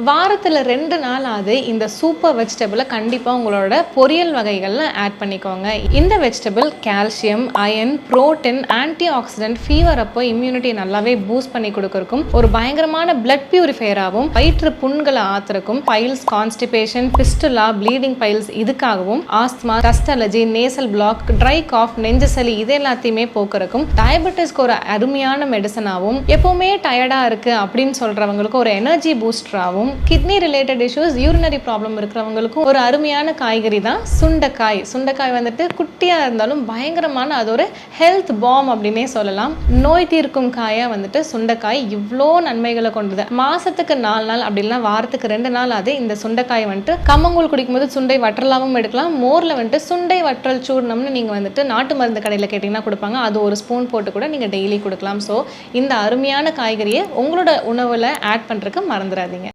வாரத்தில் 2 நாளாவது இந்த சூப்பர் வெஜிடபிளை கண்டிப்பாக உங்களோட பொரியல் வகைகளில் ஆட் பண்ணிக்கோங்க. இந்த vegetable calcium, iron, protein, antioxidant, fever அப்போ இம்யூனிட்டி நல்லாவே பூஸ்ட் பண்ணி கொடுக்கறக்கும், ஒரு பயங்கரமான பிளட் பியூரிஃபையராகவும், வயிற்று புண்களை ஆத்துறக்கும், piles, constipation, fistula, bleeding piles இதுக்காகவும், asthma, dust allergy, nasal block, dry cough, நெஞ்சு சளி இது எல்லாத்தையுமே போக்குறக்கும், டயபெட்டிஸ்க்கு ஒரு அருமையான மெடிசனாகவும், எப்பவுமே டயர்டா இருக்கு அப்படின்னு சொல்றவங்களுக்கு ஒரு எனர்ஜி பூஸ்டராகவும், kidney related issues, urinary problem இருக்கிறவங்களுக்கும் ஒரு அருமையான காய்கறி தான் சுண்டைக்காய். சுண்டைக்காய் வந்துட்டு குட்டியாக இருந்தாலும் பயங்கரமான அது ஒரு ஹெல்த் பாம் அப்படின்னே சொல்லலாம். நோய் தீர்க்கும் காயாக வந்துட்டு சுண்டைக்காய் இவ்வளோ நன்மைகளை கொண்டது. மாசத்துக்கு 4 நாள் அப்படின்னா வாரத்துக்கு 2 நாள் அது இந்த சுண்டைக்காய் வந்துட்டு கம்மங்கூழ் குடிக்கும்போது சுண்டை வற்றலாவும் எடுக்கலாம். மோரில் வந்துட்டு சுண்டை வற்றல் சூர்ணம்னு நீங்கள் வந்துட்டு நாட்டு மருந்து கடையில் கேட்டிங்கன்னா கொடுப்பாங்க. அது ஒரு ஸ்பூன் போட்டு கூட நீங்கள் டெய்லி கொடுக்கலாம். ஸோ இந்த அருமையான காய்கறியை உங்களோட உணவில் ஆட் பண்ணுறதுக்கு மறந்துடாதீங்க.